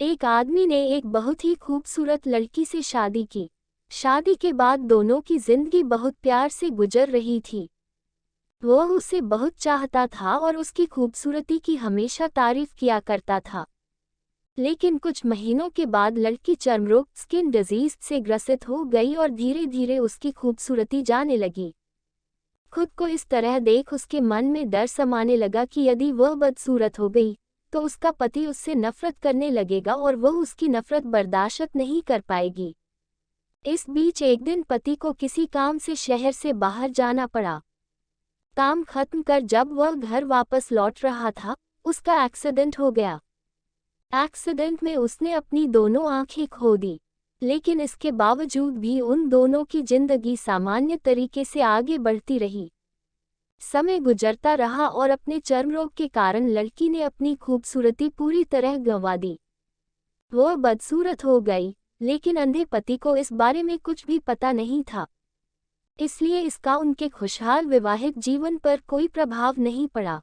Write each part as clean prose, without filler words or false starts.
एक आदमी ने एक बहुत ही खूबसूरत लड़की से शादी की। शादी के बाद दोनों की जिंदगी बहुत प्यार से गुजर रही थी। वह उसे बहुत चाहता था और उसकी खूबसूरती की हमेशा तारीफ किया करता था। लेकिन कुछ महीनों के बाद लड़की चर्मरोग स्किन डिजीज से ग्रसित हो गई और धीरे धीरे उसकी खूबसूरती जाने लगी। खुद को इस तरह देख उसके मन में डर समाने लगा कि यदि वह बदसूरत हो गई तो उसका पति उससे नफरत करने लगेगा और वह उसकी नफरत बर्दाश्त नहीं कर पाएगी। इस बीच एक दिन पति को किसी काम से शहर से बाहर जाना पड़ा। काम खत्म कर जब वह घर वापस लौट रहा था, उसका एक्सीडेंट हो गया। एक्सीडेंट में उसने अपनी दोनों आंखें खो दी, लेकिन इसके बावजूद भी उन दोनों की जिंदगी सामान्य तरीके से आगे बढ़ती रही। समय गुजरता रहा और अपने चर्मरोग के कारण लड़की ने अपनी खूबसूरती पूरी तरह गंवा दी। वह बदसूरत हो गई, लेकिन अंधे पति को इस बारे में कुछ भी पता नहीं था, इसलिए इसका उनके खुशहाल वैवाहिक जीवन पर कोई प्रभाव नहीं पड़ा।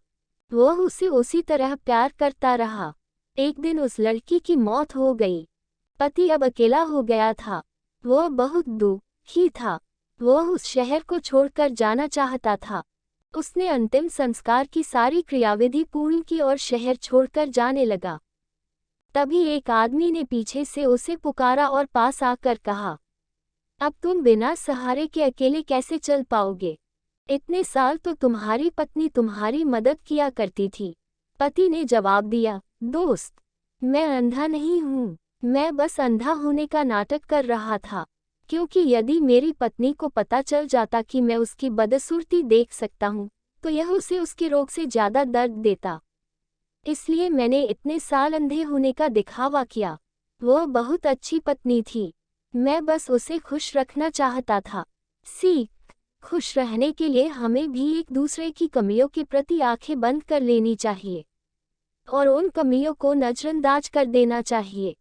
वह उसे उसी तरह प्यार करता रहा। एक दिन उस लड़की की मौत हो गई। पति अब अकेला हो गया था। वह बहुत दुखी था। वह उस शहर को छोड़कर जाना चाहता था। उसने अंतिम संस्कार की सारी क्रियाविधि पूर्ण की और शहर छोड़कर जाने लगा। तभी एक आदमी ने पीछे से उसे पुकारा और पास आकर कहा, अब तुम बिना सहारे के अकेले कैसे चल पाओगे? इतने साल तो तुम्हारी पत्नी तुम्हारी मदद किया करती थी। पति ने जवाब दिया, दोस्त, मैं अंधा नहीं हूँ, मैं बस अंधा होने का नाटक कर रहा था, क्योंकि यदि मेरी पत्नी को पता चल जाता कि मैं उसकी बदसूरती देख सकता हूँ, तो यह उसे उसके रोग से ज़्यादा दर्द देता। इसलिए मैंने इतने साल अंधे होने का दिखावा किया। वह बहुत अच्छी पत्नी थी, मैं बस उसे खुश रखना चाहता था। सीख, खुश रहने के लिए हमें भी एक दूसरे की कमियों के प्रति आंखें बंद कर लेनी चाहिए और उन कमियों को नजरअंदाज कर देना चाहिए।